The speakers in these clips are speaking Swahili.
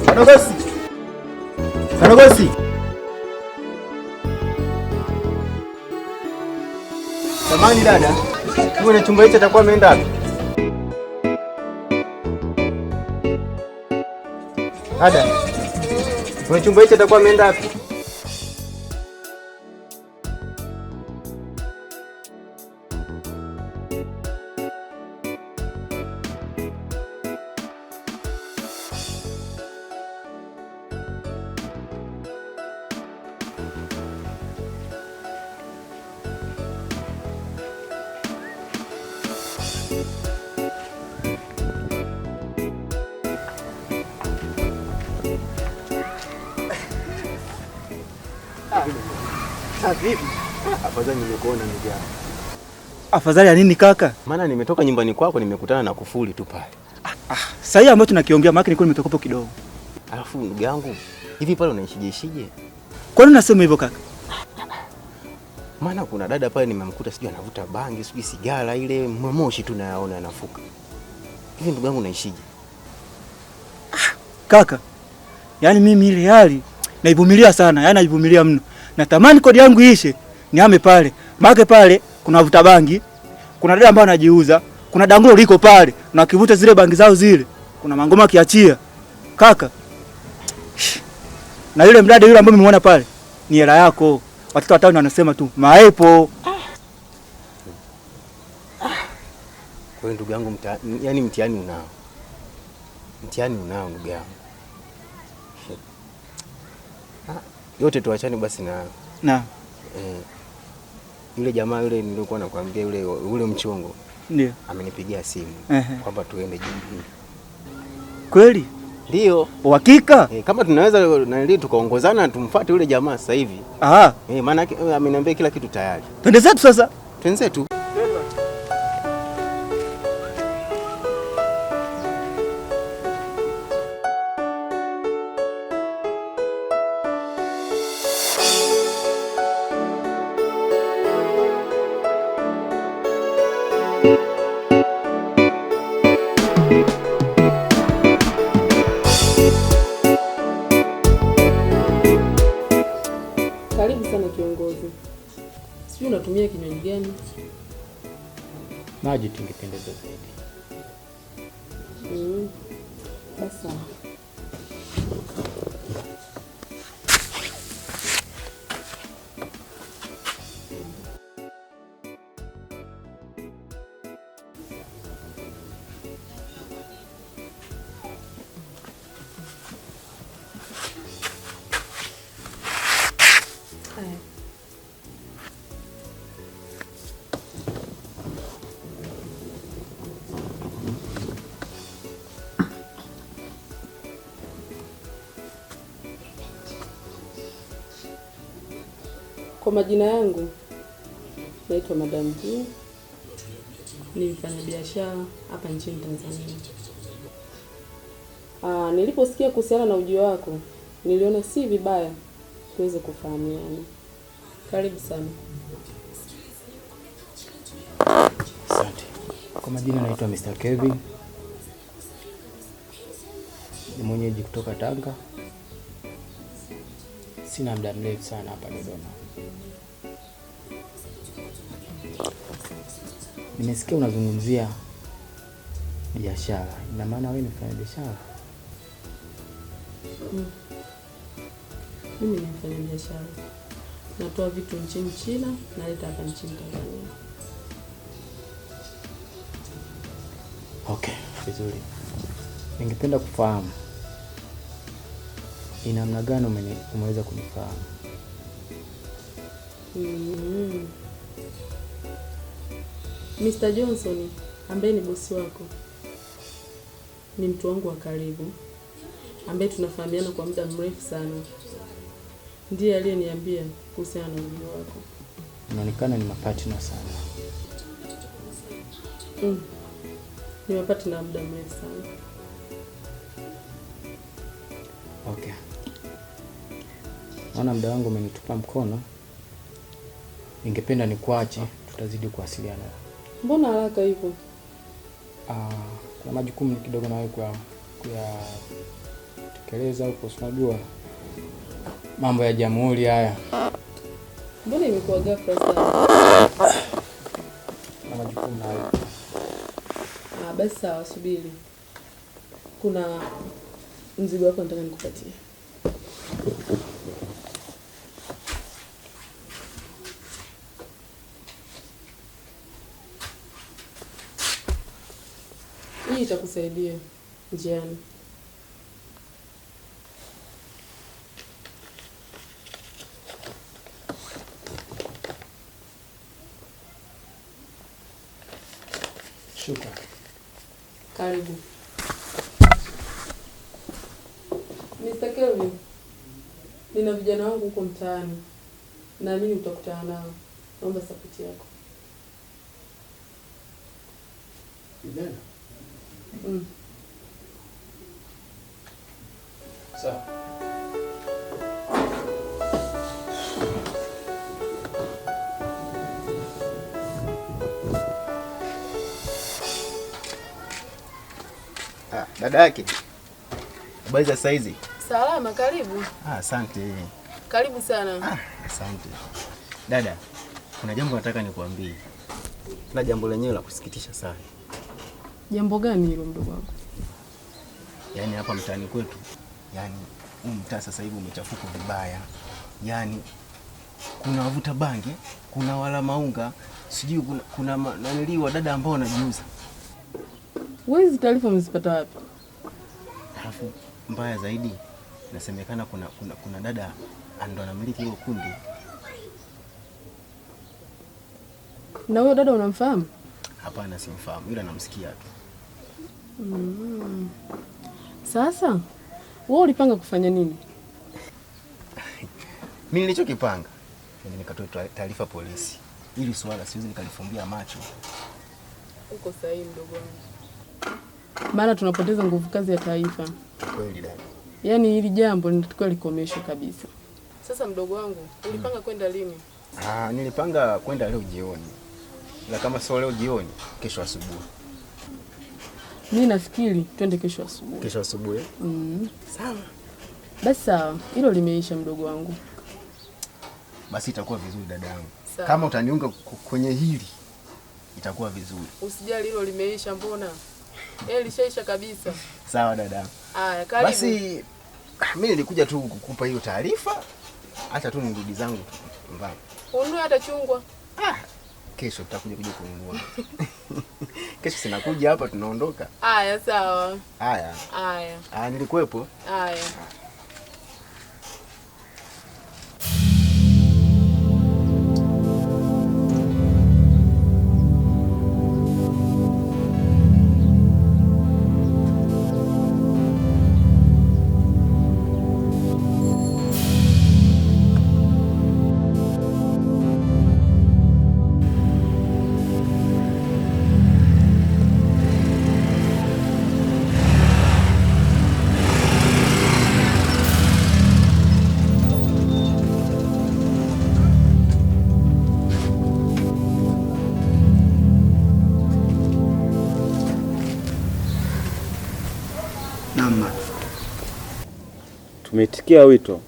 Kadogosi. Kadogosi. Samahani dada. Mwenye chumba hicho atakuwa ameenda wapi? Dada. Mwenye chumba hicho atakuwa ameenda wapi? Vipi? Afadhali nimekuona ndugu yangu. Afadhali ya nini kaka? Maana nimetoka nyumbani kwako nimekutana na kufuli tu pale. Sasa hiyo ambayo tunakiongea maki nilikuwa nimetoka hapo kidogo. Alafu ndugu yangu, hivi pale unaishije? Kwa nini unasema hivyo kaka? Maana kuna dada pale nimemkuta sijui anavuta bangi, sijui sigara ile moshi tu nayaona yanafuka. Hivi ndugu yangu unaishije? Kaka. Yaani mimi ile hali naivumilia sana, yaani naivumilia mno. Natamani kodi yangu ishe, niame pale. Make pale kuna vuta bangi, kuna dada ambao anajiuza, kuna dangulo liko pale, na kivuta zile bangi zao zile. Kuna mangoma kiachia. Kaka. Na yule mdada yule ambaye umemuona pale, ni hela yako. Watoto watano wanasema tu, "Maepo." Kwa hiyo ndugu yangu yaani mtihani unao. Mtihani unao ndugu yangu. Yote tuachane basi na yule jamaa yule nilikuwa nakwambia yule mchongo. Ndio. Amenipigia simu kwamba tuende jijini. Kweli? Ndio. Uhakika? Kama tunaweza na ndio tukaongozana tumfuate yule jamaa sasa hivi. Maana ameniambia kila kitu tayari. Twende zetu sasa. Twende zetu. Karibu sana kiongozi. Sijui unatumia kinywaji gani? Maji tungependeza zaidi. Basi. Kwa majina yangu naitwa Madam G. Ni mfanyabiashara hapa nchini Tanzania. Niliposikia kuhusiana na ujio wako, niliona si vibaya tuweze kufahamiana. Karibu sana. Asante. Kwa majina naitwa Mr. Kevin. Ni mwenyeji kutoka Tanga. Sina muda mrefu sana hapa Dodoma. Nimesikia unazungumzia biashara. Ina maana wewe ni mfanya biashara? Mimi ni mfanya biashara. Natoa vitu nchini China na leta hapa nchini Tanzania. Okay, vizuri. Ningependa kufahamu ni namna gani umeweza kunifahamu? Mr. Johnson ambaye ni bosi wako ni mtu wangu wa karibu ambaye tunafahamiana kwa muda mrefu sana. Ndiye aliyeniambia kuhusiana na ujio wako. Unaonekana ni mapartner sana. Ni mapartner muda mrefu sana. Okay. Naona muda wangu umenitupa mkono. Ningependa nikuache, tutazidi kuwasiliana. Mbona haraka hivyo? kuna majukumu kidogo nawe kuyatekeleza huko, unajua mambo ya jamhuri haya. Mbona imekuwa ghafla sana? Na majukumu nawe. Basi sawa, subiri. Kuna mzigo wako nataka nikupatie. Hii itakusaidia njiani. Shukrani. Karibu. Mr. Kelvin, nina vijana wangu huko mtaani. Naamini utakutana nao. Naomba support yako. Vijana? Sawa. Dada yake. Habari za saizi? Salama, karibu. Asante. Karibu sana. Asante. Dada, kuna jambo nataka nikuambie. Na jambo lenyewe la kusikitisha sana. Jambo gani hilo mdogo wangu? Yaani hapa mtaani kwetu, yaani huu mtaa sasa hivi umechafuka vibaya. Yaani kuna wavuta bangi, kuna wala maunga, sijui kuna naniliwa dada ambao wanajiuza. Wewe hizi taarifa umezipata wapi? Alafu mbaya zaidi, nasemekana kuna dada ndo anamiliki hiyo kundi. Na huyo dada unamfahamu? Hapana, simfahamu, ila namsikia tu. Sasa wewe ulipanga kufanya nini? Mimi nilichokipanga ni nikatoa taarifa polisi. Ili swala siwezi nikalifumbia macho. Uko sahihi mdogo wangu. Maana tunapoteza nguvu kazi ya taifa. Kweli dada. Yaani hili jambo linatakiwa likomeshwe kabisa. Sasa mdogo wangu, ulipanga kwenda lini? Nilipanga kwenda leo jioni. Ila kama sio leo jioni, kesho asubuhi. Mimi nafikiri twende kesho asubuhi. Kesho asubuhi? Sawa. Basi sawa, hilo limeisha mdogo wangu. Basi itakuwa vizuri dada yangu. Kama utaniunga kwenye hili itakuwa vizuri. Usijali, hilo limeisha mbona? Lishaisha kabisa. Sawa dada. Haya, karibu. Basi mimi nilikuja tu kukupa hiyo taarifa. Acha tu nirudi zangu mbaya. Ununue hata chungwa. Kesho tutakuja kununua. Kesho sinakuja hapa tunaondoka. Haya, sawa. Haya, nilikuwepo. Haya. Tumetikia wito.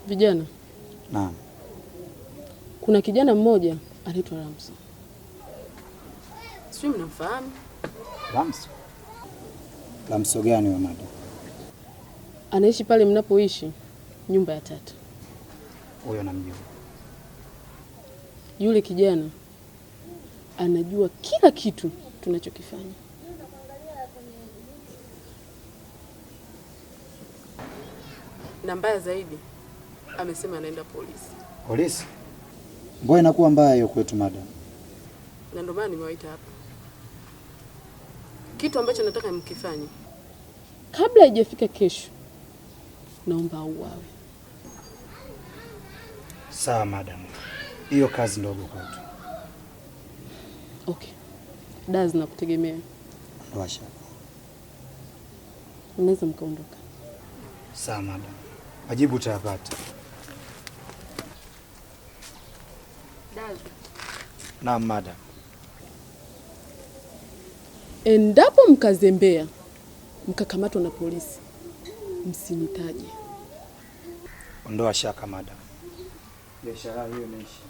Vijana. Naam. Kuna kijana mmoja anaitwa Ramso. Sio, mnamfahamu? Ramso? Ramso gani wa madam? Anaishi pale mnapoishi, nyumba ya 3. Huyo namjua. Yule kijana anajua kila kitu tunachokifanya. Na mbaya zaidi, amesema anaenda polisi. Polisi? Mbona inakuwa mbaya hiyo kwetu madam? Na ndio maana nimewaita hapa. Kitu ambacho nataka mkifanye kabla haijafika kesho, naomba auawe. Sawa madam. Hiyo kazi ndogo kwetu. Okay. Daz nakutegemea. Ndio shaka. Unaweza mkaondoka. Sawa madam. Majibu utayapata. Daz. Naam madam. Endapo mkazembea mkakamatwa na polisi, msinitaje. Ondoa shaka madam. Biashara hiyo imeisha.